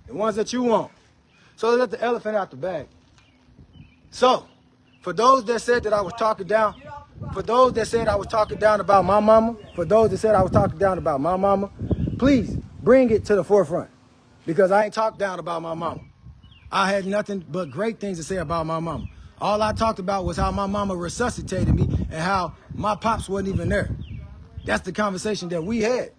The ones that you want. So let the elephant out the bag. So, for those that said that I was talking down, for those that said I was talking down about my mama, for those that said I was talking down about my mama, please bring it to the forefront. Because I ain't talked down about my mama. I had nothing but great things to say about my mama. All I talked about was how my mama resuscitated me and how my pops wasn't even there. That's the conversation that we had.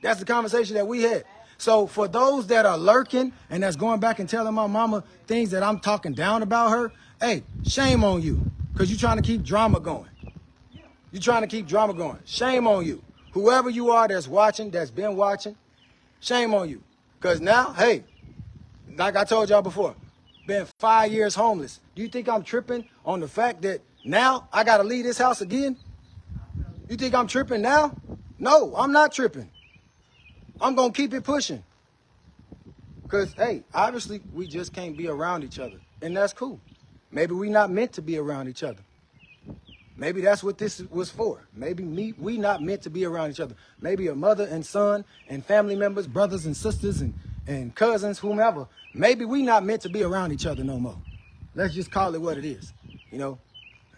That's the conversation that we had. So for those that are lurking and that's going back and telling my mama things that I'm talking down about her, hey, shame on you. Because you're trying to keep drama going. You're trying to keep drama going. Shame on you. Whoever you are that's watching, that's been watching, shame on you. Because now, hey, like I told y'all before, been 5 years homeless. Do you think I'm tripping on the fact that now I got to leave this house again? You think I'm tripping now? No, I'm not tripping. I'm going to keep it pushing. Because, hey, obviously, we just can't be around each other. And that's cool. Maybe we not meant to be around each other. Maybe that's what this was for. Maybe we not meant to be around each other. Maybe a mother and son and family members, brothers and sisters and cousins, whomever. Maybe we not meant to be around each other no more. Let's just call it what it is. You know,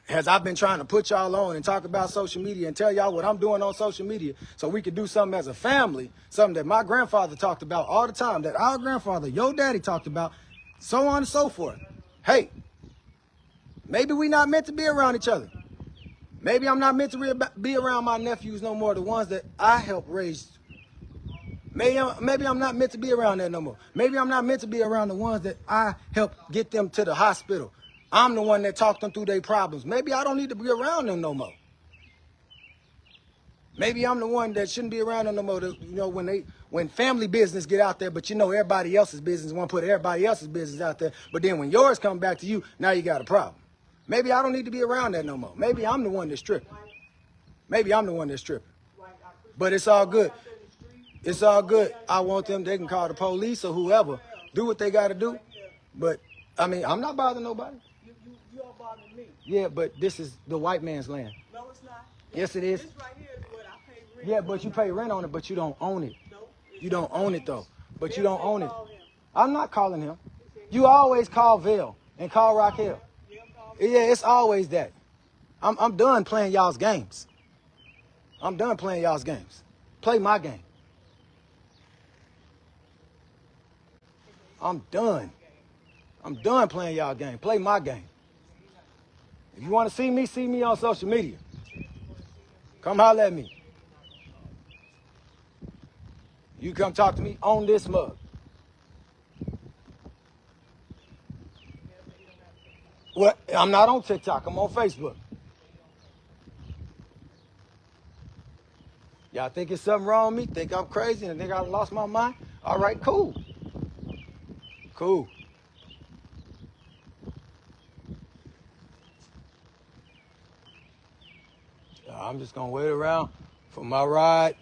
as I've been trying to put y'all on and talk about social media and tell y'all what I'm doing on social media so we could do something as a family, something that my grandfather talked about all the time, that our grandfather, your daddy talked about, so on and so forth. Hey, maybe we not meant to be around each other. Maybe I'm not meant to be around my nephews no more, the ones that I helped raise. Maybe I'm not meant to be around that no more. Maybe I'm not meant to be around the ones that I helped get them to the hospital. I'm the one that talked them through their problems. Maybe I don't need to be around them no more. Maybe I'm the one that shouldn't be around them no more. You know, when family business get out there, but you know everybody else's business, want to put everybody else's business out there. But then when yours come back to you, now you got a problem. Maybe I don't need to be around that no more. Maybe I'm the one that's tripping. Maybe I'm the one that's tripping. But it's all good. It's all good. I want them, they can call the police or whoever, do what they got to do. But, I mean, I'm not bothering nobody. You are bothering me. Yeah, but this is the white man's land. No, it's not. Yes, it is. This right here is what I pay rent. Yeah, but you pay rent on it, but you don't own it. No. You don't own it, though. But you don't own it. I'm not calling him. You always call Vail and call Raquel. Yeah, it's always that. I'm done playing y'all's games. I'm done playing y'all's games. Play my game. I'm done. I'm done playing y'all game. Play my game. If you want to see me on social media. Come holler at me. You come talk to me on this mug. Well, I'm not on TikTok. I'm on Facebook. Y'all think it's something wrong with me? Think I'm crazy and think I lost my mind? All right, cool. Cool. I'm just going to wait around for my ride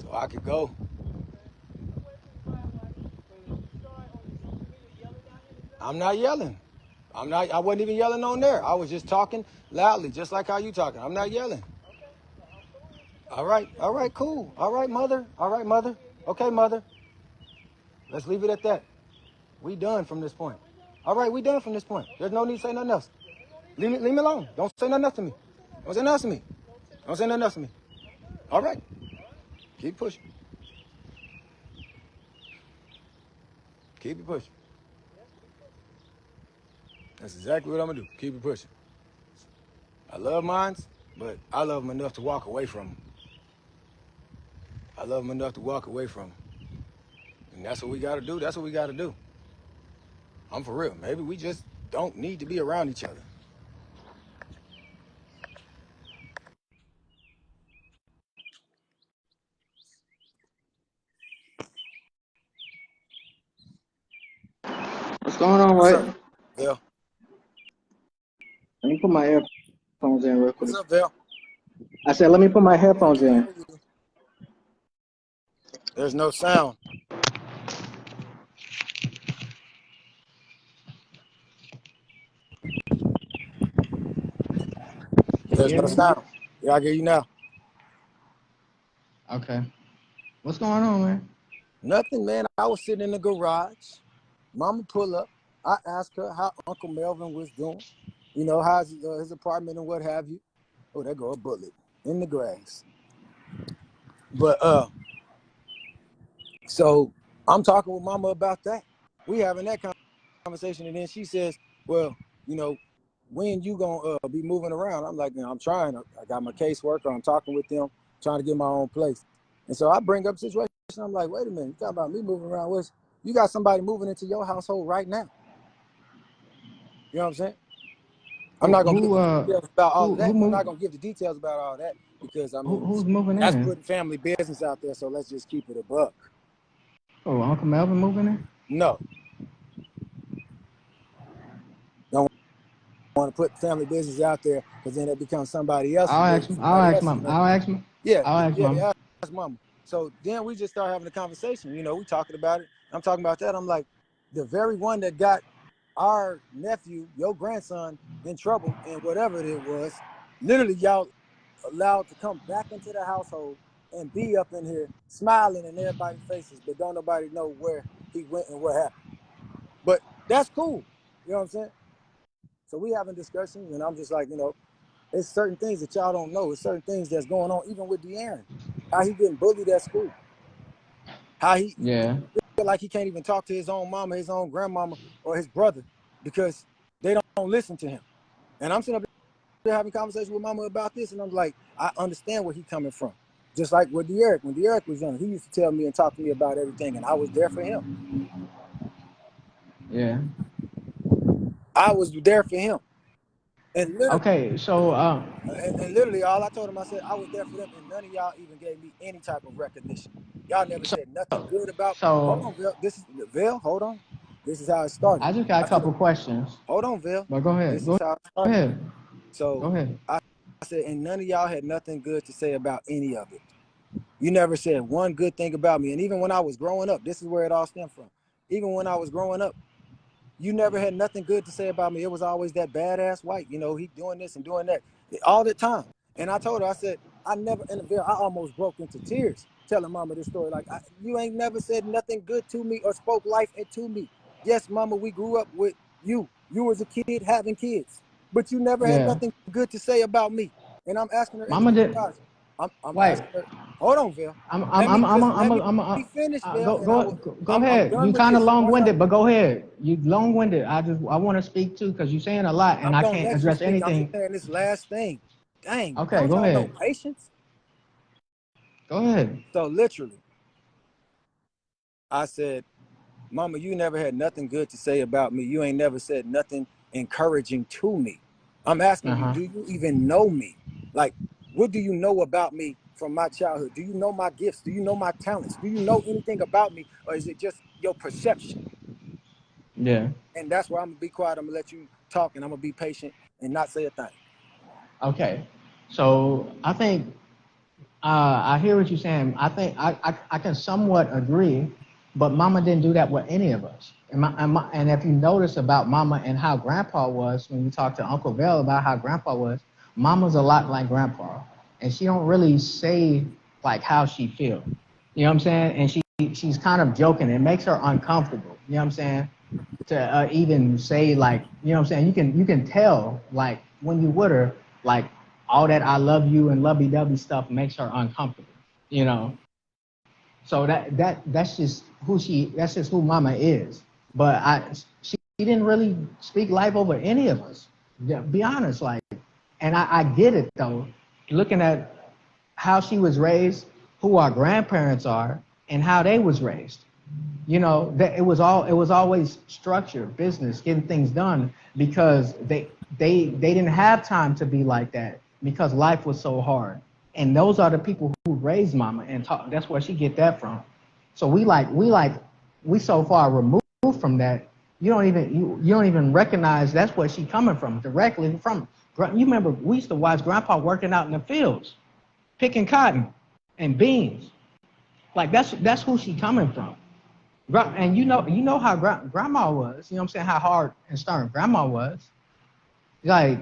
so I could go. I'm not yelling. I wasn't even yelling on there. I was just talking loudly, just like how you talking. I'm not yelling. All right, cool. All right, mother. Okay, mother. Let's leave it at that. We done from this point. All right, we done from this point. There's no need to say nothing else. Leave me alone. Don't say nothing else to me. Don't say nothing else to me. Don't say nothing else to me. All right. Keep pushing. Keep it pushing. That's exactly what I'm going to do. Keep it pushing. I love mines, but I love them enough to walk away from them. I love them enough to walk away from them. And that's what we got to do. That's what we got to do. I'm for real. Maybe we just don't need to be around each other. What's going on, What's right? up, Val? Let me put my headphones in real quick. What's up, Val? I said, let me put my headphones in. There's no sound. There's no sound. Yeah, I get you now. Okay. What's going on, man? Nothing, man. I was sitting in the garage. Mama pull up. I asked her how Uncle Melvin was doing. You know, how's his apartment and what have you. Oh, there go a bullet in the grass. But so I'm talking with Mama about that. We having that conversation, and then she says, "Well, you know, when you gonna be moving around?" I'm like, "I'm trying. I got my caseworker. I'm talking with them, trying to get my own place." And so I bring up the situation. I'm like, "Wait a minute, you talking about me moving around? What's you got somebody moving into your household right now?" You know what I'm saying? I'm not gonna give the details about all of who that. I'm not moved? gonna give the details about all that because I mean Who's moving that's in? putting family business out there. So let's just keep it a buck. Oh, Uncle Melvin moving in? No, don't want to put family business out there because then it becomes somebody else's I'll ask business. him. I'll Somebody ask else's mom. money. I'll ask him. Yeah, I'll ask mom. yeah. Ask Mama. So then we just start having a conversation. You know, we talking about it. I'm talking about that. I'm like, the very one that got our nephew, your grandson, in trouble and whatever it was, literally y'all allowed to come back into the household and be up in here smiling in everybody's faces, but don't nobody know where he went and what happened. But that's cool. You know what I'm saying? So we having discussions, and I'm just like, you know, it's certain things that y'all don't know. It's certain things that's going on, even with De'Aaron. How he getting bullied at school. How he Yeah. feel like he can't even talk to his own mama, his own grandmama, or his brother because they don't listen to him. And I'm sitting up there having conversation with Mama about this, and I'm like, I understand where he's coming from. Just like with De'Aaron, when De'Aaron was young, he used to tell me and talk to me about everything, and I was there for him. Yeah. I was there for him, and literally, Okay. So and literally, all I told him, I said, I was there for them, and none of y'all even gave me any type of recognition. Y'all never said nothing good about. Hold so on, Vil. This is Vil. Hold on. This is how it started. I just got I a said, couple questions. hold on, Vil. But go ahead. This is how it started. Ahead. Go So ahead. I said, and none of y'all had nothing good to say about any of it. You never said one good thing about me. And even when I was growing up, this is where it all stemmed from. Even when I was growing up, you never had nothing good to say about me. It was always that badass white, you know, he doing this and doing that all the time. And I told her, I said, I never, in the video, I almost broke into tears telling Mama this story. Like, you ain't never said nothing good to me or spoke life into me. Yes, Mama, we grew up with you. You was a kid having kids, but you never had Yeah. nothing good to say about me. And I'm asking her in the Mama did. garage. I'm Wait. asking her, hold on, Vil. I'm Let I'm me I'm I'm just I'm let me I'm I'm finish, Vil, go and I go will. go I'm ahead. done You with kind of this. Once long-winded, but go ahead. You long-winded. I want to speak too because you're saying a lot and I'm I gonna can't let you address speak. I'm just anything. saying this last thing. Dang, Okay, don't go y'all know ahead. patience? Go ahead. So literally, I said, Mama, you never had nothing good to say about me. You ain't never said nothing encouraging to me. I'm asking you, Uh-huh. do you even know me? Like, what do you know about me from my childhood? Do you know my gifts? Do you know my talents? Do you know anything about me? Or is it just your perception? Yeah. And that's where I'm gonna be quiet. I'm gonna let you talk and I'm gonna be patient and not say a thing. Okay. So I think I hear what you're saying. I think I can somewhat agree, but Mama didn't do that with any of us. And if you notice about Mama and how Grandpa was, when you talk to Uncle Bill about how Grandpa was, Mama's a lot like Grandpa, and she don't really say like how she feel. You know what I'm saying? And she's kind of joking. It makes her uncomfortable. You know what I'm saying? To even say like, you know what I'm saying? You can tell like when you with her, like all that I love you and lovey-dovey stuff makes her uncomfortable, you know. So that's just who Mama is. But she didn't really speak life over any of us. Yeah, be honest, like, and I get it though, looking at how she was raised, who our grandparents are, and how they was raised. You know, that it was always structure, business, getting things done because they didn't have time to be like that because life was so hard. And those are the people who raised Mama and talk, that's where she get that from. So we so far removed from that. You don't even recognize that's where she coming from directly from. You remember we used to watch Grandpa working out in the fields, picking cotton and beans. Like that's who she coming from. And you know how grandma was. You know what I'm saying? How hard and stern grandma was. Like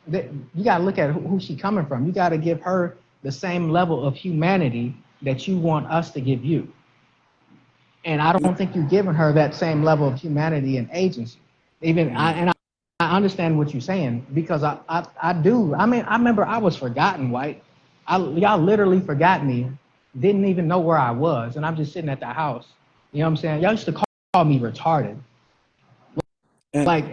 you gotta look at who she coming from. You gotta give her the same level of humanity that you want us to give you. And I don't think you've given her that same level of humanity and agency. I understand what you're saying because I do. I mean, I remember I was forgotten, White. Y'all literally forgot me, didn't even know where I was, and I'm just sitting at the house. You know what I'm saying? Y'all used to call me retarded. And Like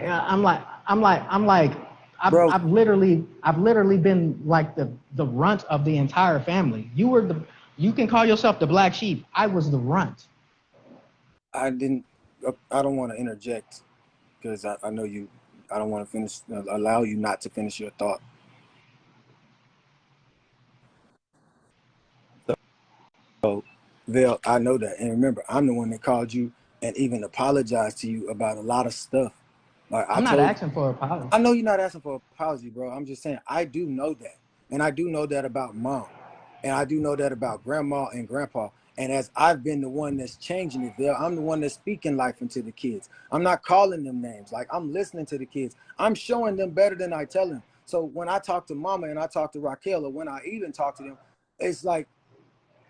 bro, I've literally been like the runt of the entire family. You can call yourself the black sheep. I was the runt. I didn't. I don't want to interject because I know you. I don't want to finish. Allow you not to finish your thought. So, Vale, I know that, and remember, I'm the one that called you and even apologized to you about a lot of stuff. Like I I'm not told, asking for an apology. I know you're not asking for an apology, bro. I'm just saying I do know that, and I do know that about mom, and I do know that about grandma and grandpa. And as I've been the one that's changing it, Vale, I'm the one that's speaking life into the kids. I'm not calling them names. Like I'm listening to the kids. I'm showing them better than I tell them. So when I talk to mama and I talk to Raquel, or when I even talk to them, it's like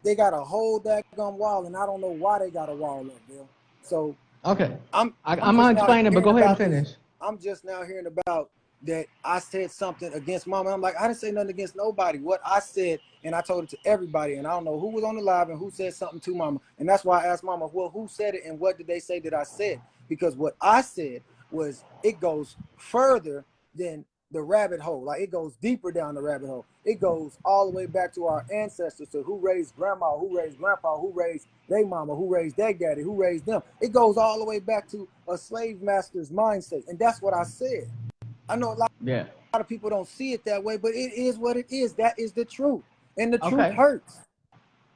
they got a whole daggone wall, and I don't know why they got a wall up there. So Okay. I'm I'm I'm gonna just now explain it, but hearing go ahead and about this. finish. I'm just now hearing about that I said something against mama. I'm like, I didn't say nothing against nobody. What I said, and I told it to everybody, and I don't know who was on the live and who said something to mama. And that's why I asked mama, well, who said it and what did they say that I said? Because what I said was it goes further than the rabbit hole. Like it goes deeper down the rabbit hole. It goes all the way back to our ancestors, to who raised grandma, who raised grandpa, who raised their mama, who raised their daddy, who raised them. It goes all the way back to a slave master's mindset. And that's what I said. I know a lot Yeah. of people don't see it that way, but it is what it is. That is the truth. And the truth Okay. hurts.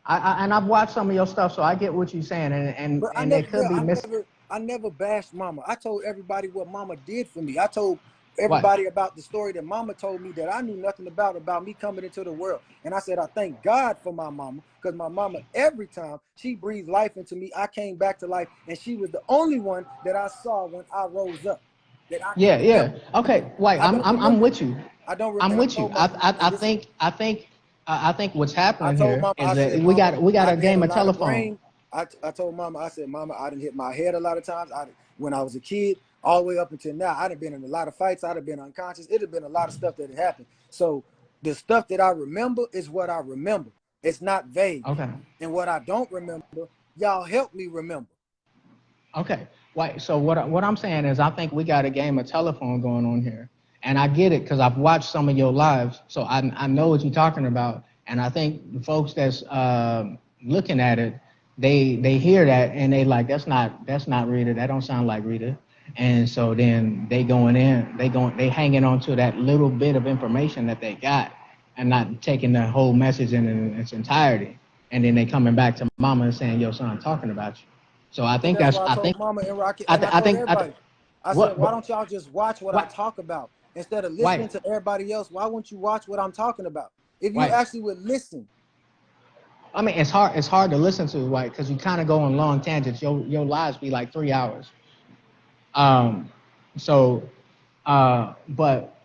And I've watched some of your stuff, so I get what you're saying, But and it could be I never bashed mama. I told everybody what mama did for me. I told what. everybody about the story that mama told me that I knew nothing about me coming into the world. And I said, I thank God for my mama, because my mama, every time she breathed life into me, I came back to life. And she was the only one that I saw when I rose up that I can Yeah, remember. yeah. Okay, White, I don't I'm remember. with you. I don't, I'm and I with you. told mama, and this is, I think what's I happening told here mama, I is that said, mama, we got I a done had game a of lot of telephone. brain. I told mama, I said, mama, I didn't hit my head a lot of times. When I was a kid, all the way up until now, I'd have been in a lot of fights. I'd have been unconscious. It'd have been a lot of stuff that had happened. So the stuff that I remember is what I remember. It's not vague. Okay. And what I don't remember, y'all help me remember. Okay. White. So what I'm saying is I think we got a game of telephone going on here. And I get it because I've watched some of your lives, so I know what you're talking about. And I think the folks that's looking at it, they hear that and they like that's not Rita. That don't sound like Rita. And so then they hanging on to that little bit of information that they got and not taking the whole message in its entirety. And then they coming back to mama and saying, "Yo, son, I'm talking about you." So And that's why I told mama and Rocky, and I told everybody, I said, what why but don't y'all just watch what I what talk about? Instead of listening White to everybody else, why won't you watch what I'm talking about? If you White. actually would listen. I mean, it's hard to listen to, White, because you kind of go on long tangents. Your lives be like 3 hours. Um, so, but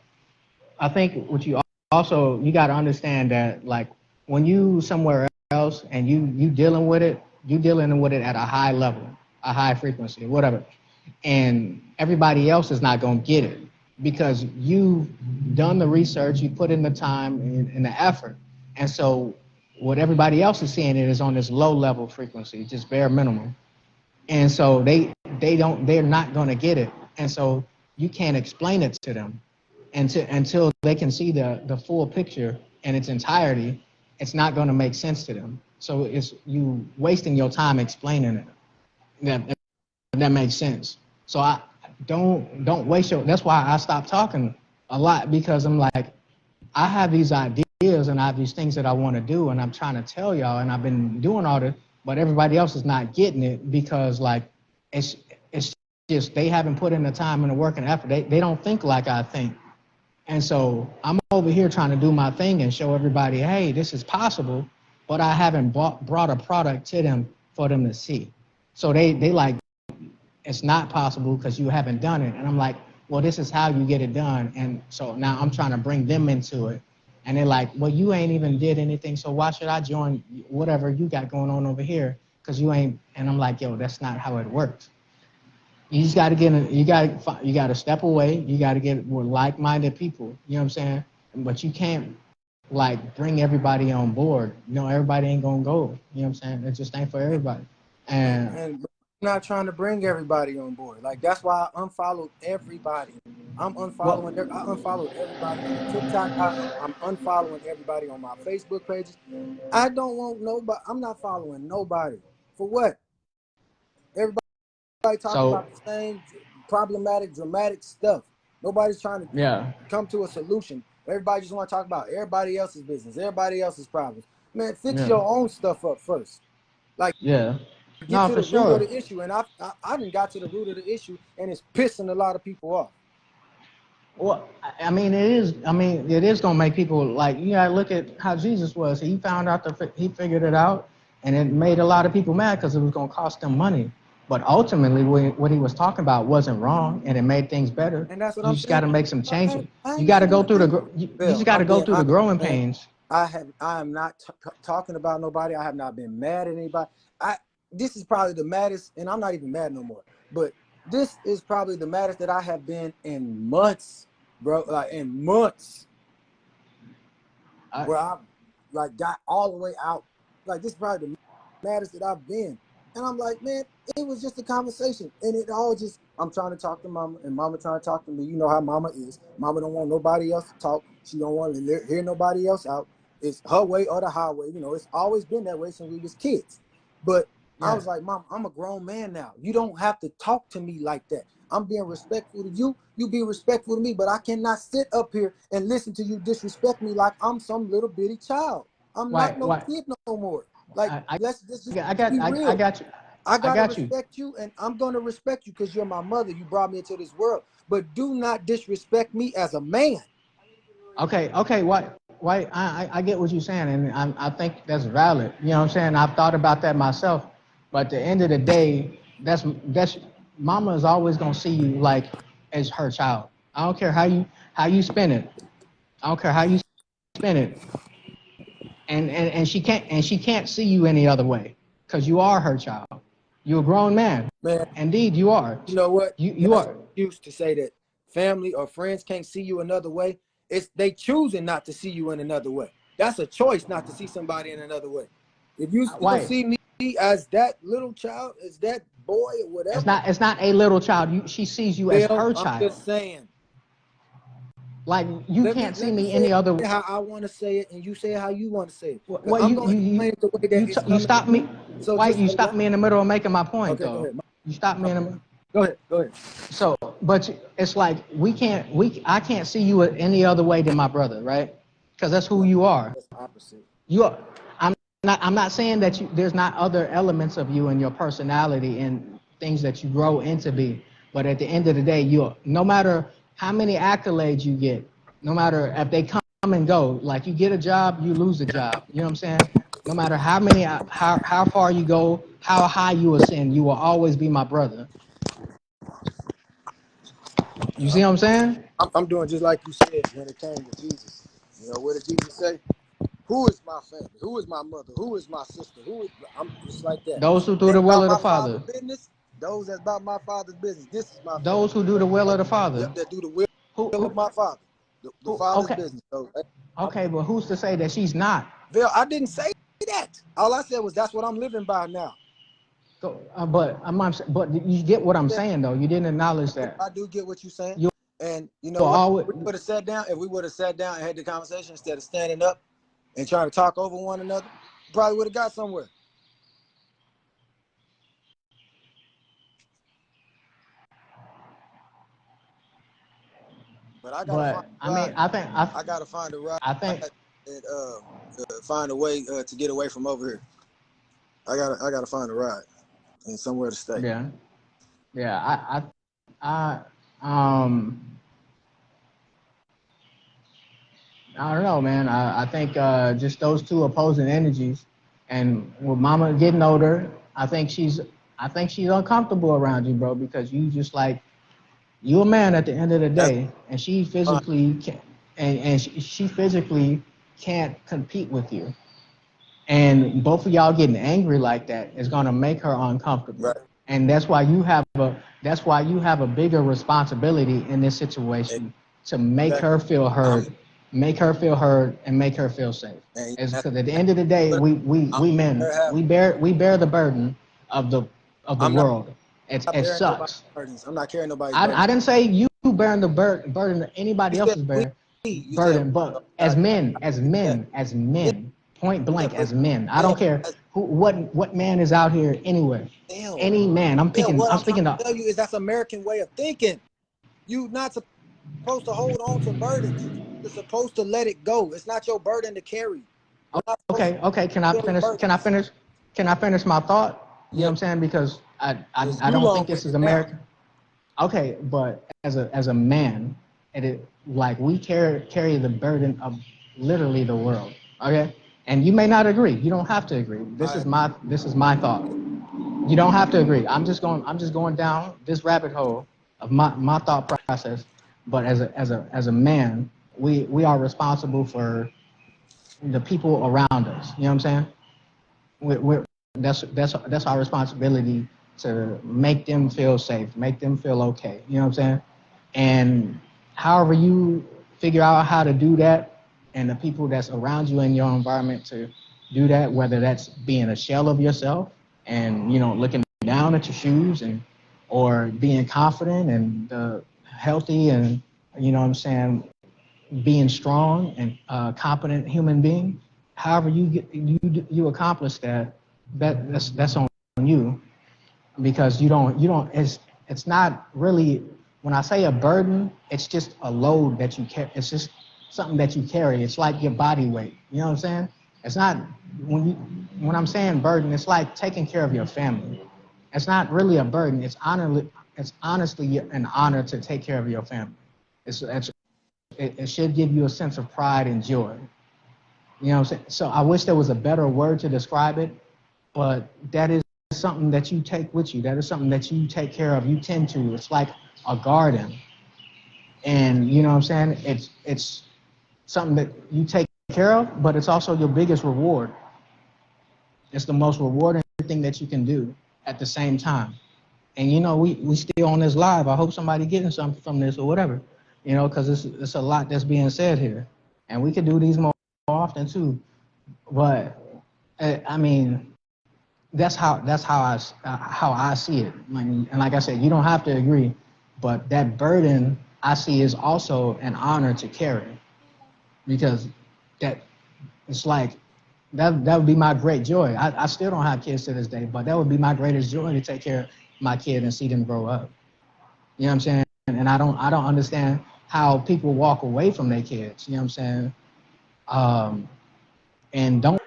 I think what you also you got to understand that like when you somewhere else and you dealing with it, you dealing with it at a high level, a high frequency, whatever, and everybody else is not gonna get it because you've done the research, you put in the time and the effort, and so what everybody else is seeing it is on this low level frequency, just bare minimum, and so they're not gonna get it, and so you can't explain it to them until they can see the full picture in its entirety. It's not going to make sense to them. So it's you wasting your time explaining it. That makes sense. So I don't waste your. That's why I stopped talking a lot because I'm like I have these ideas and I have these things that I want to do and I'm trying to tell y'all and I've been doing all this, but everybody else is not getting it because like it's it's just they haven't put in the time and the work and effort. They don't think like I think. And so I'm over here trying to do my thing and show everybody, hey, this is possible, but I haven't brought a product to them for them to see. So they like, it's not possible because you haven't done it. And I'm like, well, this is how you get it done. And so now I'm trying to bring them into it. And they're like, well, you ain't even did anything, so why should I join whatever you got going on over here? because you ain't. And I'm like, yo, that's not how it works. You just got to get in, you got to step away. You got to get with like-minded people. You know what I'm saying? But you can't like bring everybody on board. You know, everybody ain't gonna go. You know what I'm saying? It just ain't for everybody. And And I'm not trying to bring everybody on board. Like that's why I unfollowed everybody. well, I unfollowed everybody on TikTok. I'm unfollowing everybody on my Facebook pages. I don't want nobody. I'm not following nobody. For what? Everybody talking so about the same problematic, dramatic stuff. Nobody's trying to yeah, come to a solution. Everybody just want to talk about everybody else's business, everybody else's problems. Man, fix yeah, your own stuff up first. Like yeah. get No, to for the root of sure. the issue. And I didn't got to the root of the issue, and it's pissing a lot of people off. Well, I mean, it is. I mean, it is gonna make people like. You gotta look at how Jesus was. He found out he figured it out, and it made a lot of people mad because it was gonna cost them money. But ultimately, what he was talking about wasn't wrong, and it made things better. And that's what You I'm just got saying. to make some I, changes. I You ain't got to go saying through you just Bill, got to I'm go being through the honest, growing man. pains. I am not talking about nobody. I have not been mad at anybody. This is probably the maddest, and I'm not even mad no more. But this is probably the maddest that I have been in months, bro. Like in months, I, where I like got all the way out. Like this is probably the maddest that I've been. And I'm like, man, it was just a conversation. And it all just, I'm trying to talk to mama and mama trying to talk to me. You know how mama is. Mama don't want nobody else to talk. She don't want to hear nobody else out. It's her way or the highway. You know, it's always been that way since we was kids. But I yeah. was like, Mom, I'm a grown man now. You don't have to talk to me like that. I'm being respectful to you. You be respectful to me, but I cannot sit up here and listen to you disrespect me like I'm some little bitty child. I'm not no Why? kid no more. Like, I let's just I got be I real. got you. I I gotta got you. respect you, and I'm gonna respect you because you're my mother. You brought me into this world, but do not disrespect me as a man. Okay. I get what you're saying, and I think that's valid. You know what I'm saying? I've thought about that myself, but at the end of the day, that's mama is always gonna see you like as her child. I don't care how you spin it. I don't care how you spin it, and she can't see you any other way, because you are her child. You're a grown man. Man, Indeed, you are. you know what? You That's are. used to say that family or friends can't see you another way. It's they choosing not to see you in another way. That's a choice not to see somebody in another way. If you still Why? see me as that little child, as that boy or whatever, It's not a little child. She sees you as Bill, her I'm child. just saying. Like you Let me can't see let me me say any other. it how I want to say it, and you say it how you want to say it. Because Well, I'm gonna explain it the way that it's you coming to stop me. me. So Why just you allow. stop me in the middle of making my point Okay, go though? ahead. You stop me in the. Go ahead. Go ahead. So, but it's like I can't see you any other way than my brother, right? Because that's who No, you are. that's opposite. You are. I'm not saying that there's not other elements of you and your personality and things that you grow into be. But at the end of the day, no matter how many accolades you get, no matter if they come and go, like you get a job, you lose a job. You know what I'm saying? No matter how far you go, how high you ascend, you will always be my brother. You see what I'm saying? I'm doing just like you said when it came to Jesus. You know, what did Jesus say? Who is my family? Who is my mother? Who is my sister? I'm just like that. Those who do Ain't the will about of the my father's Father. business. Those that's about my father's business. This is my family. Those who do the will of Like, the Father. yep, that do the will of Who my father. The who father's okay. business. So Okay, but who's to say that she's not? Bill, I didn't say that. All I said was that's what I'm living by now. But you get what I'm saying though. You didn't acknowledge that. I do get what you're saying. You And you know what? always If we would have sat down and had the conversation instead of standing up and trying to talk over one another, probably would have got somewhere. But I gotta find but a I mean ride. I gotta find a ride I think and find a way to get away from over here. I gotta find a ride and somewhere to stay. yeah. Yeah, um I don't know, man. I think just those two opposing energies, and with Mama getting older, I think she's uncomfortable around you, bro, because you a man at the end of the That's day, and she fine. physically can, and she physically can't compete with you. And both of y'all getting angry like that is gonna make her uncomfortable. Right. And that's why you have a bigger responsibility in this situation to make Exactly. her feel I'm heard, make her feel heard, and make her feel safe. and It's that's because at the end of the day, what we I'm men have. we bear the burden of the I'm not world. It bearing nobody's sucks. burdens. I'm not carrying nobody's I burdens. didn't say you bearing the burden that You anybody else said is we. bearing You said burden, so but I as men, that. as Yeah, men, point yeah, blank, but as men. I yeah, don't care but what man is out here anywhere. damn. Any man. Yeah, what I'm I'm trying speaking to. to tell you is that's American way of thinking. You not supposed to hold on to burdens. You're supposed to let it go. It's not your burden to carry. We're not supposed to Okay. Can I carry finish? burdens. Can I finish my thought? You know Yeah, what I'm saying? Because because I you don't think long this is winded now. American. Okay, but as a man, like we carry the burden of literally the world. Okay, and you may not agree. You don't have to agree. All right. This is my thought. You don't have to agree. I'm just going down this rabbit hole of my thought process. But as a man, we are responsible for the people around us. You know what I'm saying? We're that's our responsibility to make them feel safe, make them feel okay. You know what I'm saying? And however you figure out how to do that, and the people that's around you in your environment to do that, whether that's being a shell of yourself and looking down at your shoes, and or being confident and healthy, and what I'm saying, being strong and competent human being. However you accomplish that, that's on you, because you don't it's not really, when I say a burden, it's just a load that you carry. It's just something that you carry. It's like your body weight. You know what I'm saying? It's not, when I'm saying burden, it's like taking care of your family. It's not really a burden. It's honestly an honor to take care of your family. It should give you a sense of pride and joy. You know what I'm saying? So I wish there was a better word to describe it, but that is something that you take with you. That is something that you take care of. You tend to. It's like a garden. And you know what I'm saying? It's something that you take care of, but it's also your biggest reward. It's the most rewarding thing that you can do at the same time. And we still on this live. I hope somebody getting something from this or whatever, because it's a lot that's being said here, and we could do these more often too. But I mean, that's how I see it. And like I said, you don't have to agree, but that burden I see is also an honor to carry, because that it's like that would be my great joy. I still don't have kids to this day, but that would be my greatest joy, to take care of my kid and see them grow up. You know what I'm saying? And I don't understand how people walk away from their kids. You know what I'm saying? And don't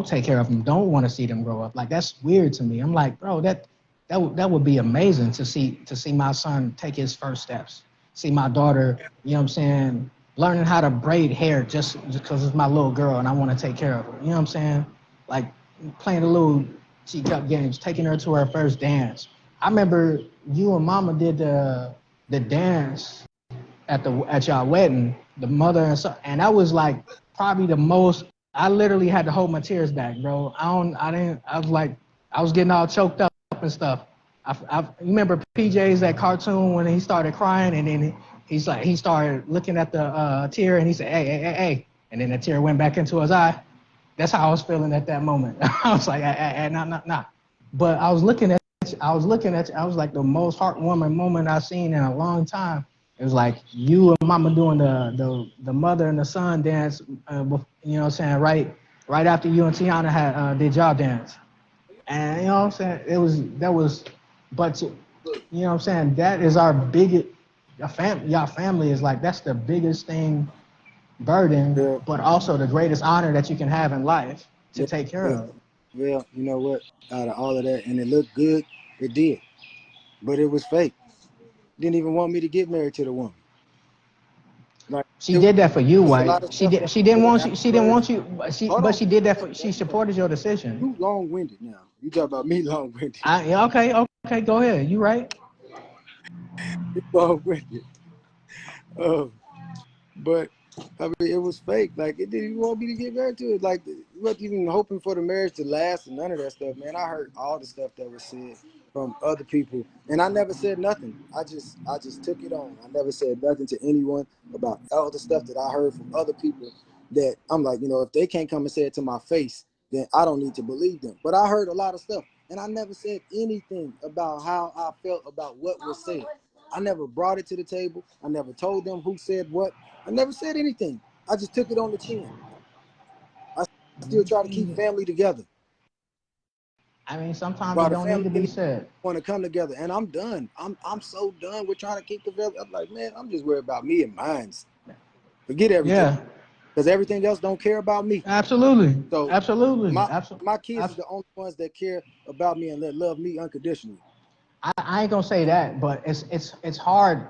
take care of them. Don't want to see them grow up. Like, that's weird to me. I'm like, bro, that would be amazing to see my son take his first steps. See my daughter, you know what I'm saying, learning how to braid hair just because it's my little girl and I want to take care of her. You know what I'm saying? Like, playing the little teacup games, taking her to her first dance. I remember you and Mama did the dance at y'all wedding, the mother and son, and that was like probably the most. I literally had to hold my tears back, bro. I didn't. I was like, I was getting all choked up and stuff. You remember PJ's that cartoon when he started crying, and then he started looking at the tear, and he said, hey, and then the tear went back into his eye. That's how I was feeling at that moment. I was like, nah. But I was like, the most heartwarming moment I've seen in a long time. It was like you and Mama doing the mother and the son dance. You know what I'm saying? Right after you and Tiana had did y'all dance, and you know what I'm saying? But you know what I'm saying? That is our biggest. Y'all family is like, that's the biggest thing, burden, Yeah, but also the greatest honor that you can have in life to yeah, take care yeah. of. Well, you know what? Out of all of that, and it looked good, it did, but it was fake. Didn't even want me to get married to the woman. Like She did that for you, was a White. lot of She stuff did. on She didn't there want you. She didn't afterwards. want you. But she, Hold but on, she did that let, for. She let me finish. supported your decision. You long winded now. You talk about me long winded. Yeah, okay. Go ahead. You right. You long winded. Uh, but I mean, it was fake. Like, it didn't want me to get married to it. Like, you wasn't even hoping for the marriage to last and none of that stuff, man. I heard all the stuff that was said from other people, and I never said nothing. I just took it on. I never said nothing to anyone about all the stuff that I heard from other people. That I'm like, if they can't come and say it to my face, then I don't need to believe them. But I heard a lot of stuff, and I never said anything about how I felt about what was said. I never brought it to the table. I never told them who said what. I never said anything. I just took it on the chin. I still try to keep family together I mean, sometimes while it the don't need family to be said. want to come together. And I'm done. I'm so done with trying to keep the family. I'm like, man, I'm just worried about me and mine's. Forget everything, Yeah, because everything else don't care about me. absolutely, So absolutely, my absolutely. my kids is the only ones that care about me and that love me unconditionally. I ain't gonna say that, but it's hard.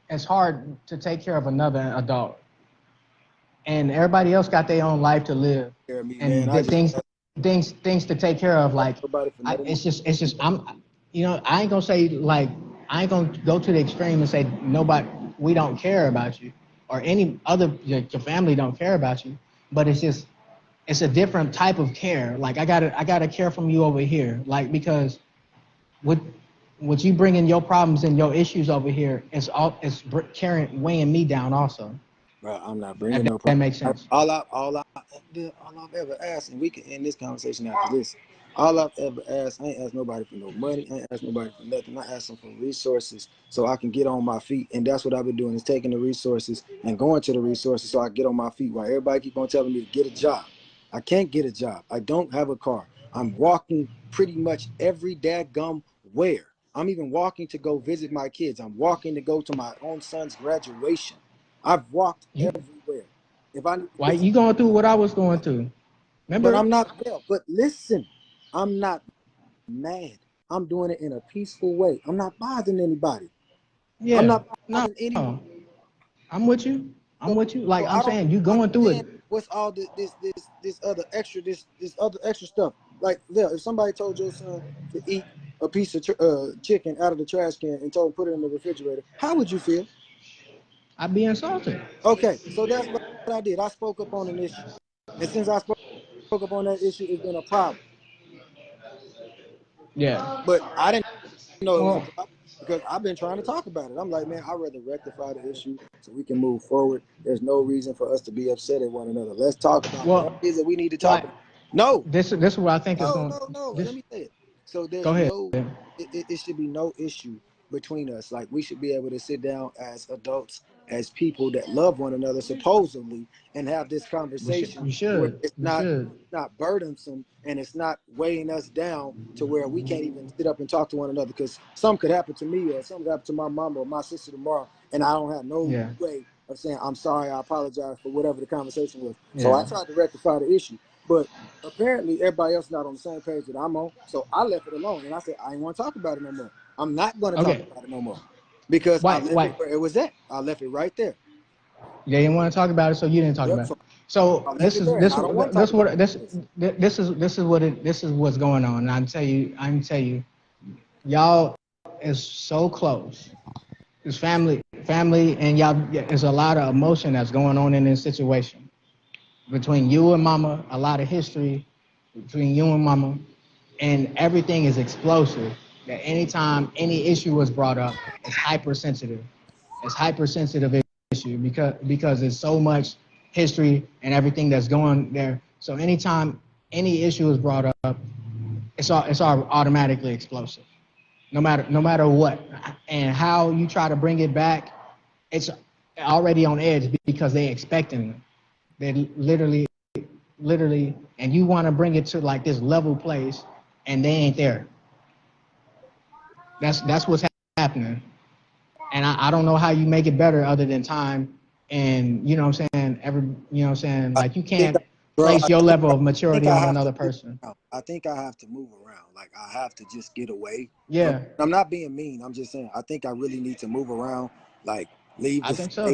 It's hard to take care of another adult, and everybody else got their own life to live, Care of me, man. and I just things to take care of. don't ask Like, nobody for no money. it's just I ain't gonna say like I ain't gonna go to the extreme and say nobody we don't care about you or any other your family don't care about you, but it's a different type of care. Like I gotta care from you over here, like because with what you bringing your problems and your issues over here, carrying weighing me down also. Bro, I'm not If bringing no that problem. makes sense. All I've ever asked, and we can end this conversation after this. All I've ever asked, I ain't asked nobody for no money. I ain't asked nobody for nothing. I asked them for resources so I can get on my feet, and that's what I've been doing is taking the resources and going to the resources so I can get on my feet. While everybody keep on telling me to get a job, I can't get a job. I don't have a car. I'm walking pretty much every daggum where. I'm even walking to go visit my kids. I'm walking to go to my own son's graduation. I've walked You everywhere. If I need to why get you going through what I was going through? but Remember? I'm not well. But listen, I'm not mad. I'm doing it in a peaceful way. I'm not bothering anybody. I'm Yeah. not No, bothering anyone. I'm with you. I'm So, with you. Like so I'm I don't saying, you going through understand it. what's all this other extra stuff. Like, yeah, if somebody told your son to eat a piece of chicken out of the trash can and told him put it in the refrigerator, how would you feel? I'd be insulted. Okay, so that's what I did. I spoke up on an issue, and since I spoke up on that issue, it's been a problem. Yeah. But I didn't know it was a Well, problem because I've been trying to talk about it. I'm like, man, I'd rather rectify the issue so we can move forward. There's no reason for us to be upset at one another. Let's talk about what well, it is that we need to talk like about. No, this is what I think is going. no. Let This me say it. So go there's ahead. it should be no issue between us. Like, we should be able to sit down as adults, as people that love one another, supposedly, and have this conversation We where should. it's We should. not burdensome and it's not weighing us down to where we can't even sit up and talk to one another. Because something could happen to me or something could happen to my mom or my sister tomorrow, and I don't have no Yeah. way of saying I'm sorry, I apologize for whatever the conversation was. So I Yeah. tried to rectify the issue, but apparently everybody else not on the same page that I'm on. So I left it alone, and I said I ain't want to talk about it no more. I'm not going to talk Okay. about it no more because I Why? left it Why? where it was at. I left it right there. They didn't want to talk about it, so you didn't talk Yep. about it. So I So left it there, and I don't want to talk about this is what this is what's going on. And I'm tell you, y'all is so close. It's family, and y'all. There's a lot of emotion that's going on in this situation between you and Mama. A lot of history between you and Mama, and everything is explosive. That anytime any issue was brought up, it's hypersensitive. It's hypersensitive issue because there's so much history and everything that's going there. So anytime any issue is brought up, it's all automatically explosive, no matter what, and how you try to bring it back, it's already on edge because they expecting it. They literally, and you want to bring it to like this level place, and they ain't there. That's what's happening. And I don't know how you make it better other than time. And you know what I'm saying? You know what I'm saying? I Like you think, can't bro. place your level of Think maturity I on have to another move person. around. I think I have to move around. Like, I have to just get away from. Yeah, I'm not being mean. I'm just saying I think I really need to move around. Like, leave I the think so.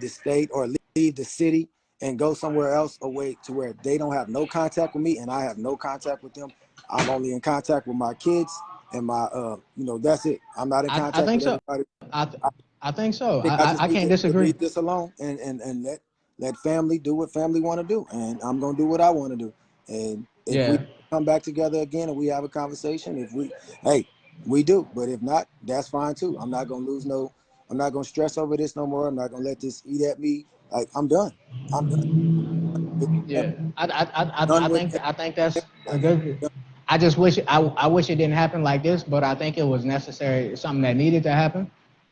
state, or leave the city and go somewhere else away to where they don't have no contact with me and I have no contact with them. I'm only in contact with my kids and my that's it. I'm not in I contact think with so. everybody. I I think so. Think I just I need can't to disagree. leave this alone and let let family do what family want to do, and I'm gonna do what I want to do. And if we Yeah. come back together again and we have a conversation, if we, hey, we do. But if not, that's fine too. I'm not gonna lose no. I'm not gonna stress over this no more. I'm not gonna let this eat at me. Like I'm done. I'm done. I'm Yeah. done with I think that's a everybody. good. I just wish I wish it didn't happen like this, but I think it was necessary, something that needed to happen.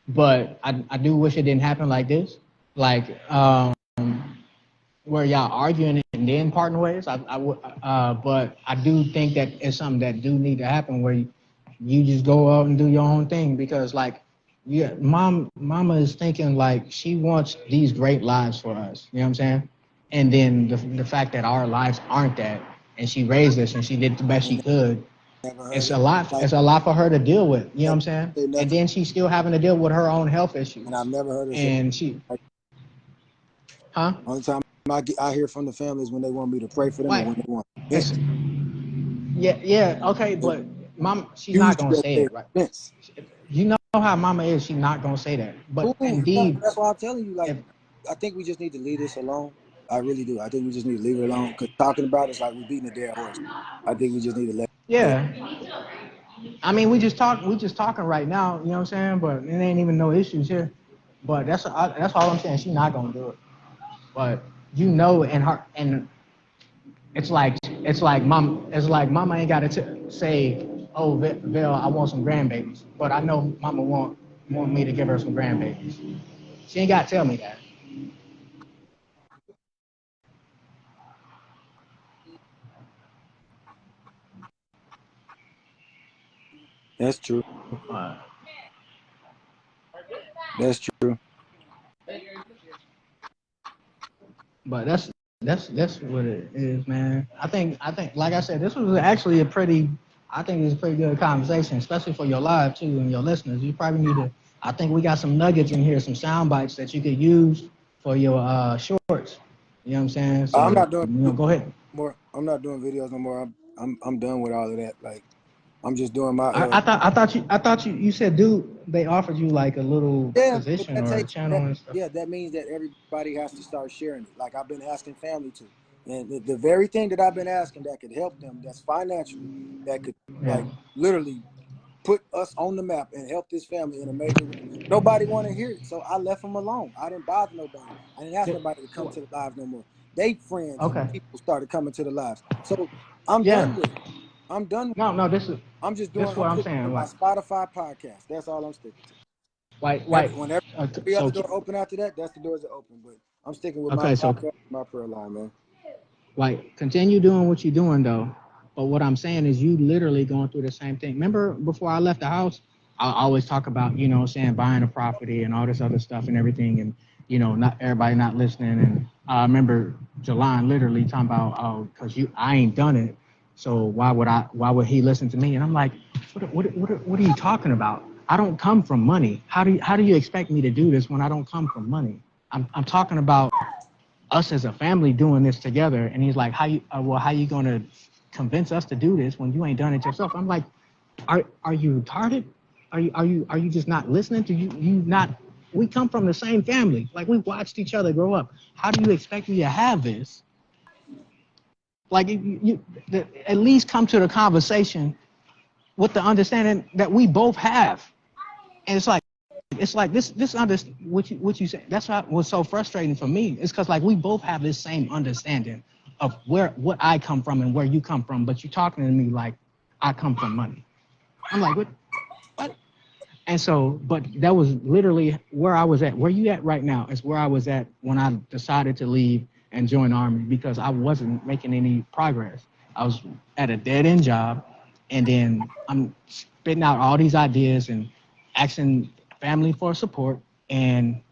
But I do wish it didn't happen like this, like where y'all arguing and then parting ways. But I do think that it's something that do need to happen where you just go out and do your own thing because like yeah, mama is thinking like she wants these great lives for us. You know what I'm saying? And then the fact that our lives aren't that, and she raised us and she did the best she And could. never heard It's it. a lot. Like It's a lot for her to deal with. You know what never I'm saying? say And nothing, then she's still having to deal with her own health and I've issues. never heard her say. And she, Like, huh? only time I hear from the families when they want me to pray for them or Like, when they want it's vent. yeah. Okay, They but mom, she's not usually gonna they say say it, right? vents. You know how mama is. She's not gonna say that. But Cool. Yeah, indeed, that's why I'm telling you. Like, if I think we just need to leave this alone. I really do. I think we just need to leave it alone because talking about it's like we're beating a dead horse. I think we just need to let it go. yeah, I mean, we just talking right now. You know what I'm saying? But it ain't even no issues here. But that's all I'm saying. She's not gonna do it. But you know, in her and it's like mama ain't got to say, oh, Bill, I want some grandbabies. But I know mama want me to give her some grandbabies. She ain't got to tell me that. That's true. Uh, That's true. but that's what it is, man. I think like I said, this was actually a pretty I think it's a pretty good conversation, especially for your live too and your listeners. You probably need to. I think we got some nuggets in here, some sound bites that you could use for your shorts. You know what I'm saying? I'm So not doing go ahead. more. I'm not doing videos no more. I'm done with all of that. Like, I'm just doing my I thought you said, dude, they offered you like a little Yeah, but position that or a takes that. channel and stuff. Yeah, that means that everybody has to start sharing it. Like I've been asking family to, and the very thing that I've been asking that could help them, that's financially, that could Yeah. like literally put us on the map and help this family in a major way. Nobody want to hear it, so I left them alone. I didn't bother nobody. I didn't ask Yeah. nobody to come to the lives no more. They friends and Okay. people started coming to the lives, so I'm Yeah. done with it. I'm done. No, this is I'm just this doing. is I'm what I'm sticking saying. with my Like Spotify podcast. That's all I'm sticking to. like Whenever every so other door open after that, that's the doors that open. But I'm sticking with my okay, so podcast, my prayer line, man. like continue doing what you're doing though. But what I'm saying is you literally going through the same thing. Remember before I left the house, I always talk about, you know, saying buying a property and all this other stuff and everything and you know, not everybody not listening and I remember Jelon literally talking about oh, cause I ain't done it. So why would he listen to me? And I'm like, what are you talking about? I don't come from money. How do you expect me to do this when I don't come from money? I'm talking about us as a family doing this together. And he's like, how you gonna convince us to do this when you ain't done it yourself? I'm like, are you retarded? Are you just not listening? Do you not? We come from the same family. Like we watched each other grow up. How do you expect me to have this? Like at least come to the conversation with the understanding that we both have. And it's like this under what you say. That's what was so frustrating for me. It's because like we both have this same understanding of what I come from and where you come from, but you're talking to me like I come from money. I'm like what? And so, but that was literally where I was at. Where you at right now is where I was at when I decided to leave and join the army because I wasn't making any progress. I was at a dead end job, and then I'm spitting out all these ideas and asking family for support, and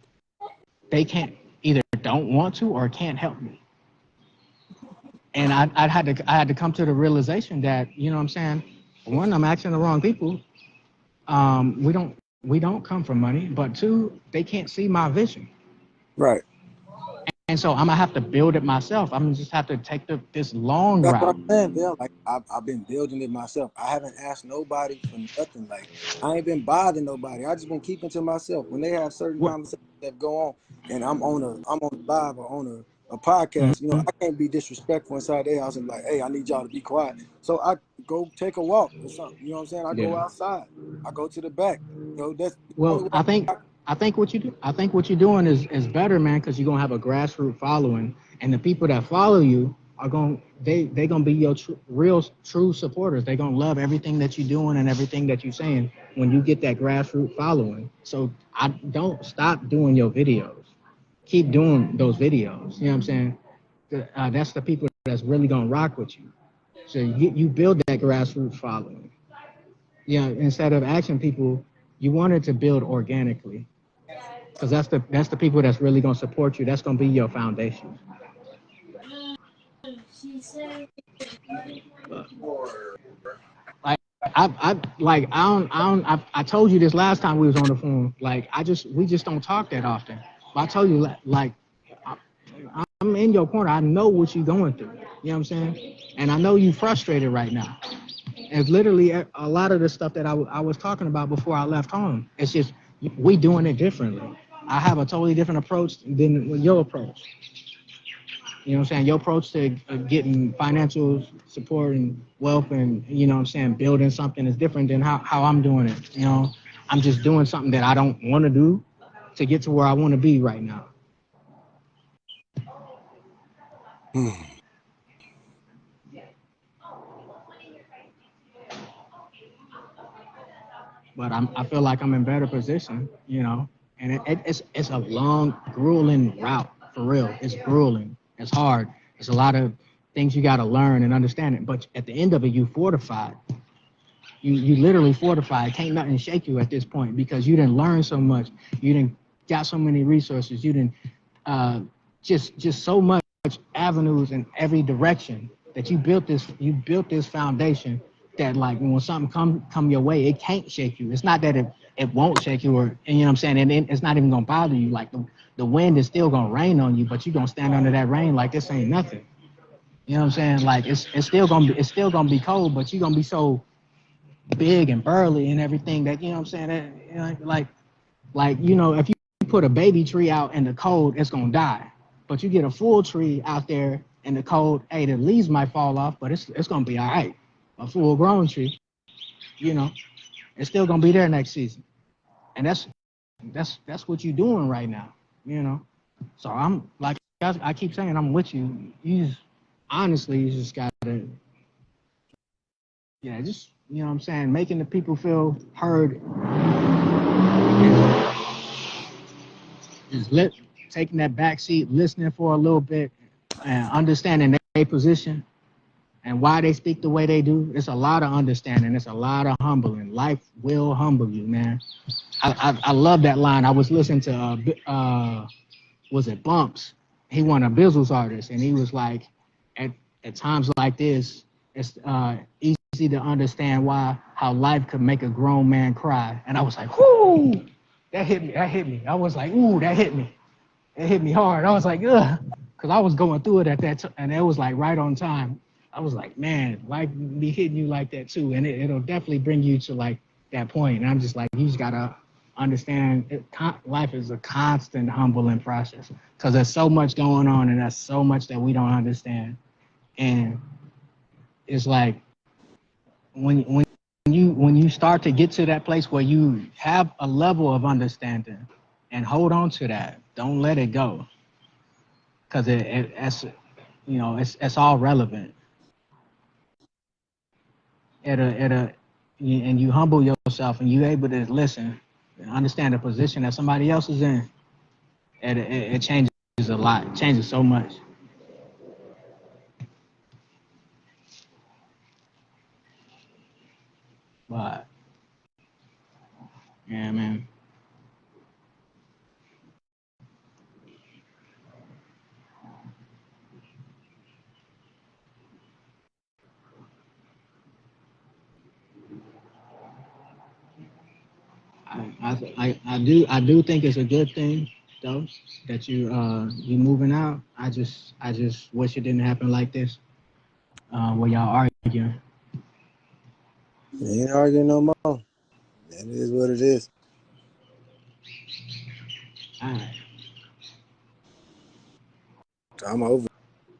they can't either don't want to or can't help me. And I had to come to the realization that you know what I'm saying. One, I'm asking the wrong people. We don't come from money, but two, they can't see my vision. Right. And so I'm gonna have to build it myself. I'm gonna just have to take this long That's what route. I'm saying, Bill. Like I've been building it myself. I haven't asked nobody for nothing. Like I ain't been bothering nobody. I just been keeping to myself. When they have certain What? conversations that go on, and I'm on a live or on a podcast. You know, Mm-hmm. I can't be disrespectful inside their house and like, hey, I need y'all to be quiet. So I go take a walk or something. You know what I'm saying? I go Yeah. outside. I go to the back. You know, that's the only Well, way. I think what you do, I think what you're doing is better, man, because you're gonna have a grassroots following, and the people that follow you are they gonna be your real true supporters. They're gonna love everything that you're doing and everything that you're saying when you get that grassroots following. So I don't stop doing your videos. Keep doing those videos. You know what I'm saying? That's the people that's really gonna rock with you. So you build that grassroots following. Yeah, instead of asking people, you wanted to build organically because that's the people that's really gonna support you. That's gonna be your foundation. Like I told you this last time we was on the phone. Like we just don't talk that often. But I told you like I, I'm in your corner. I know what you're going through. You know what I'm saying? And I know you frustrated right now. It's literally a lot of the stuff that I was talking about before I left home. It's just we doing it differently. I have a totally different approach than your approach. You know what I'm saying? Your approach to getting financial support and wealth and, you know what I'm saying, building something is different than how I'm doing it. You know, I'm just doing something that I don't want to do to get to where I want to be right now. But I feel like I'm in better position, you know, and it's a long, grueling route for real. It's grueling. It's hard. It's a lot of things you got to learn and understand it. But at the end of it, you fortified. You literally fortified. Can't nothing shake you at this point because you didn't learn so much. You didn't got so many resources. You didn't uh, just so much avenues in every direction that you built this foundation that like when something come your way, it can't shake you. It's not that it won't shake you or you know what I'm saying, and it's not even gonna bother you. Like the wind is still gonna rain on you, but you're gonna stand under that rain like this ain't nothing. You know what I'm saying? Like it's still gonna be cold, but you're gonna be so big and burly and everything that you know what I'm saying that, you know, like you know if you put a baby tree out in the cold, it's gonna die. But you get a full tree out there in the cold, hey, the leaves might fall off, but it's gonna be all right. A full grown tree, you know, it's still gonna be there next season, and that's what you're doing right now, you know. So I'm like I keep saying I'm with you. Honestly, you just gotta, yeah, just you know what I'm saying, making the people feel heard is taking that back seat, listening for a little bit, and understanding their position and why they speak the way they do. It's a lot of understanding. It's a lot of humbling. Life will humble you, man. I love that line. I was listening to was it Bumps? He won a Bizzles artist, and he was like, at at times like this, it's easy to understand why how life could make a grown man cry. And I was like, whoo, that hit me. That hit me. I was like, ooh, that hit me. It hit me hard. I was like, ugh, because I was going through it at that time, and it was like right on time. I was like, man, life be hitting you like that too, and it'll definitely bring you to like that point. And I'm just like, you just gotta understand, life is a constant humbling process because there's so much going on, and there's so much that we don't understand. And it's like when you start to get to that place where you have a level of understanding, and hold on to that, don't let it go because it's it's all relevant at a and you humble yourself and you able to listen and understand the position that somebody else is in. It changes a lot. It changes so much. But yeah, man. I do think it's a good thing though, that you moving out. I just wish it didn't happen like this. Where y'all arguing. We ain't arguing no more. That is what it is. All right, I'm over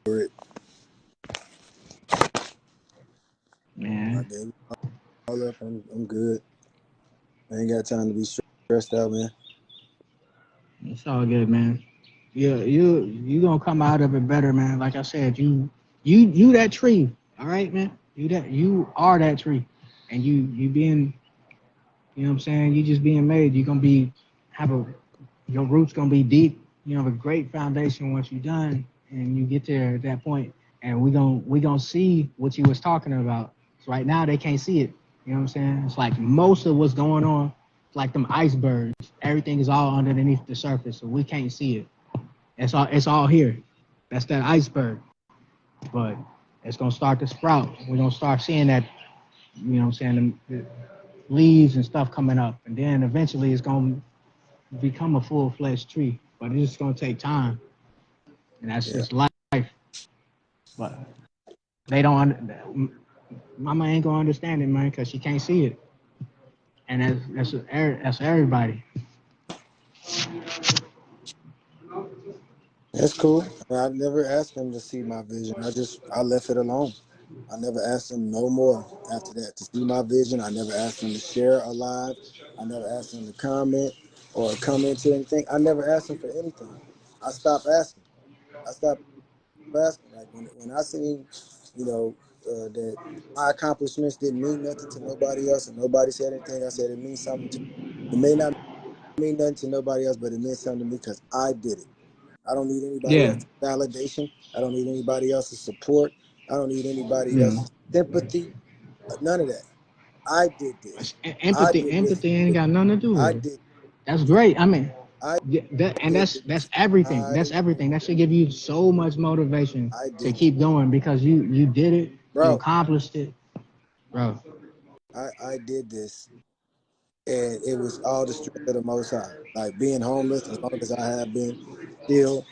it. I man. gave it all up. I'm good. I ain't got time to be stressed out, man. It's all good, man. You gonna come out of it better, man. Like I said, you that tree. All right, man. You are that tree, and you being, you know what I'm saying. You just being made. You gonna be have a your roots gonna be deep. You have a great foundation once you're done, and you get there at that point. And we gonna see what you was talking about. So right now they can't see it. You know what I'm saying? It's like most of what's going on, like them icebergs. Everything is all underneath the surface, so we can't see it. It's all here. That's that iceberg. But it's gonna start to sprout. We're gonna start seeing that, you know what I'm saying, the leaves and stuff coming up. And then eventually it's gonna become a full-fledged tree. But it's just gonna take time. And that's Yeah. just life. But they don't mama ain't gonna understand it, man, because she can't see it. And that's everybody. That's cool. I never asked them to see my vision. I left it alone. I never asked them no more after that to see my vision. I never asked them to share a live. I never asked them to comment or come into anything. I never asked them for anything. I stopped asking. I stopped asking. Like when I seen, that my accomplishments didn't mean nothing to nobody else and nobody said anything, I said it means something to me. It may not mean nothing to nobody else, but it meant something to me because I did it. I don't need anybody Yeah. else's validation. I don't need anybody else's support. I don't need anybody Yeah. else's sympathy. None of that. I did this. I Empathy, did this. empathy ain't got nothing to do I with it. did. That's great. I mean, I yeah, did that's this. everything. I That's everything. That should give you so much motivation I to did this, keep going because you did it. You bro. accomplished it, bro. I did this, and it was all the strength of the Most High. Like being homeless as long as I have been, still,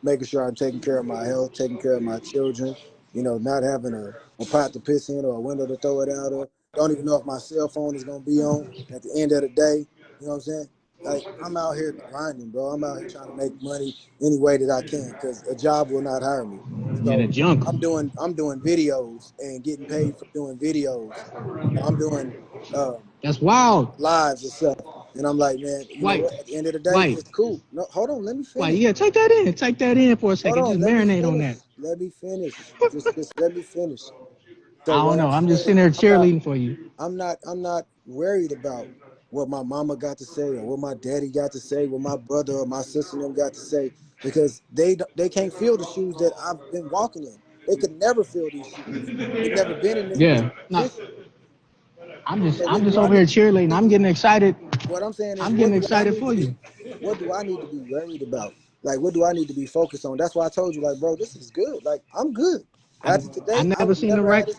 making sure I'm taking care of my health, taking care of my children. Not having a pot to piss in or a window to throw it out of. Don't even know if my cell phone is gonna be on at the end of the day. You know what I'm saying? Like I'm out here grinding, bro. I'm out here trying to make money any way that I can because a job will not hire me. In the So jungle. I'm doing videos and getting paid for doing videos. I'm doing That's wild. lives and stuff. And I'm like, man, you know White, what? At the end of the day, white, it's cool. No, hold on, let me white. finish. Yeah, take that in. Take that in for a Hold second. on, Just let me marinate on finish. that. Let me finish. Just let me finish. So I don't what know. I'm I'm just saying, sitting there I'm not cheerleading for you. I'm not worried about what my mama got to say or what my daddy got to say, what my brother or my sister and them got to say, because they can't feel the shoes that I've been walking in. They could never feel these shoes. They've never been in this Yeah. No, position. So I'm what just do I over here cheerleading. need I'm to getting excited. what I'm saying is, I'm what getting do I excited need for to be? you. What do I need to be worried about? Like, what do I need to be focused on? That's why I told you, like, bro, this is good. Like, I'm good. After I today, I never will seen the never have right. this.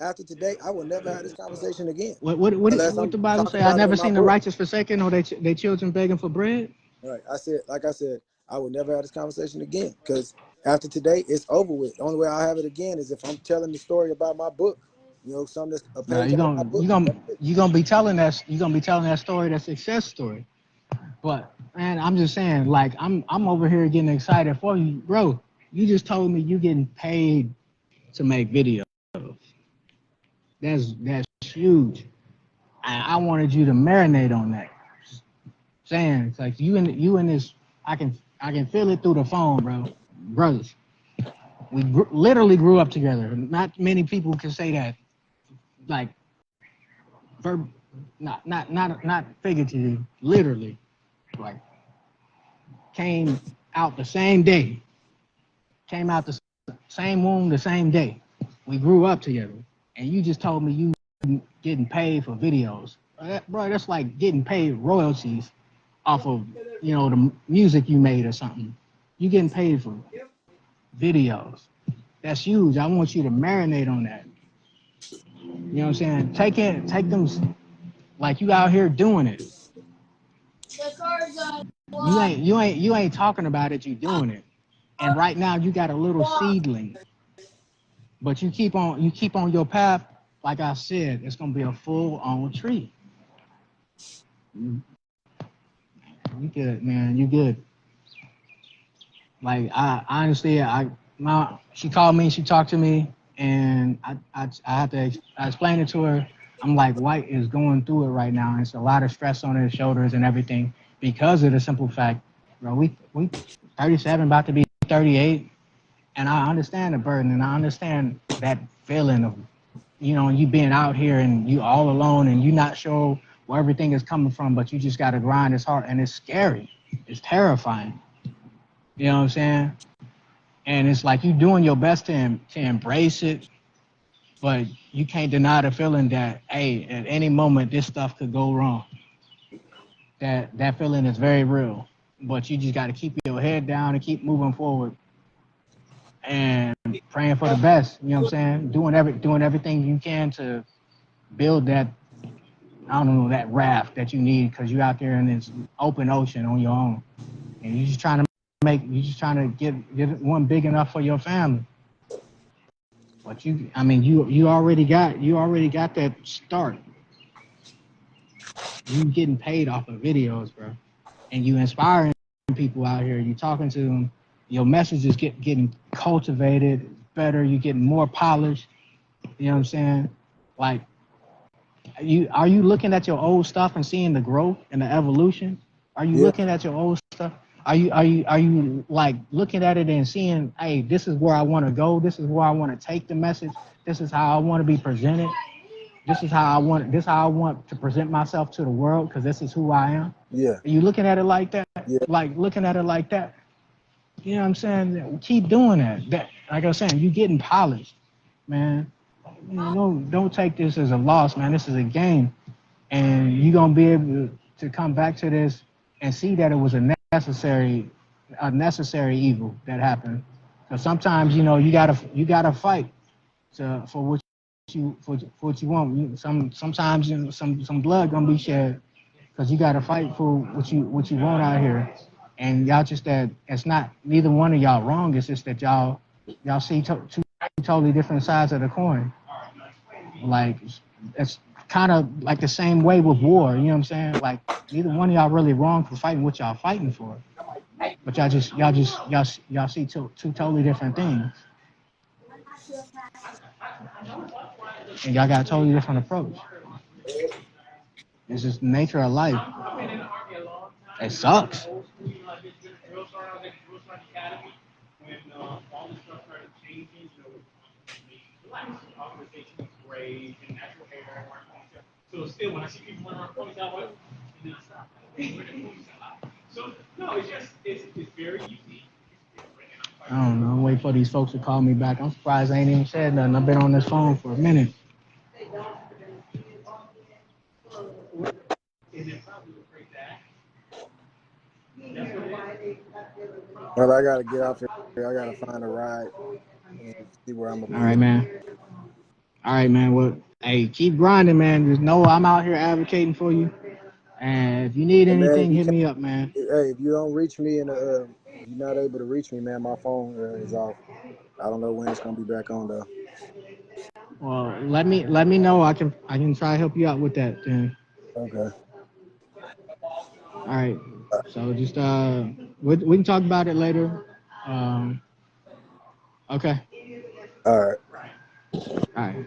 After today, I will never have this conversation again, unless What I'm the Bible talking say? I about it never in my seen the book. righteous forsaken or they children begging for bread. All right. Like I said, I will never have this conversation again because after today, it's over with. The only way I have it again is if I'm telling the story about my book. Something that's a Now page out of my book. That's it. you gonna be telling that story, that success story. But man, I'm just saying, like I'm over here getting excited for you, bro. You just told me you getting paid to make videos. That's huge. I wanted you to marinate on that. Saying it's like you in this. I can feel it through the phone, bro. Brothers, we literally grew up together. Not many people can say that. Like verb, not figuratively, literally. Like came out the same day. Came out the same womb the same day. We grew up together, and you just told me you getting paid for videos, bro. That's like getting paid royalties off of the music you made or something. You getting paid for videos. That's huge. I want you to marinate on that. You know what I'm saying? Take them like you out here doing it. You ain't talking about it. You doing it. And right now you got a little seedling, but you keep on your path. Like I said, it's gonna be a full on tree. You good, man. You good. Like I honestly, she called me, she talked to me, and I had to I explained it to her. I'm like, White is going through it right now. And it's a lot of stress on his shoulders and everything because of the simple fact, bro. We 37, about to be 38, and I understand the burden, and I understand that feeling of, you being out here and you all alone and you not sure where everything is coming from, but you just got to grind as hard, and it's scary, it's terrifying. You know what I'm saying? And it's like you doing your best to embrace it, but you can't deny the feeling that, hey, at any moment this stuff could go wrong. That feeling is very real, but you just got to keep your head down and keep moving forward and praying for the best. You know what I'm saying? Doing everything you can to build that, I don't know, that raft that you need, because you out there in this open ocean on your own, and you just trying to get one big enough for your family. But you already got that start. You getting paid off of videos, bro, and you inspiring people out here. You talking to them. Your message is getting cultivated better. You getting more polished. You know what I'm saying? Like, are you looking at your old stuff and seeing the growth and the evolution? Are you Yeah, looking at your old stuff? Are you like looking at it and seeing, hey, this is where I want to go. This is where I want to take the message. This is how I want to be presented. This is how I want to present myself to the world, because this is who I am. yeah, Are you looking at it like that? yeah. Like looking at it like that. You know what I'm saying? Keep doing that. That, like I was saying, you getting polished, man. Don't take this as a loss, man. This is a game, and you're gonna be able to come back to this and see that it was a necessary evil that happened. Because sometimes, you gotta fight for what you want. Sometimes, some blood gonna be shed, because you gotta fight for what you want out here. And y'all just that it's not neither one of y'all wrong. It's just that y'all see two totally different sides of the coin. Like, it's kind of like the same way with war. You know what I'm saying? Like, neither one of y'all really wrong for fighting what y'all fighting for. But y'all see two totally different things, and y'all got a totally different approach. It's just the nature of life. It sucks. I don't know. I'm waiting for these folks to call me back. I'm surprised I ain't even said nothing. I've been on this phone for a minute. Well, I gotta get off here. I gotta find a ride and see where I'm gonna All be right, at. man. All right, man. Well, hey, keep grinding, man. Just know I'm out here advocating for you. And if you need Hey man, if anything, you hit can't, me up, man. hey, if you don't reach me if you're not able to reach me, man, my phone is off. I don't know when it's gonna be back on though. Well, let me know. I can try to help you out with that. Then. Okay. All right. So just we can talk about it later. Um, okay. All right. All right.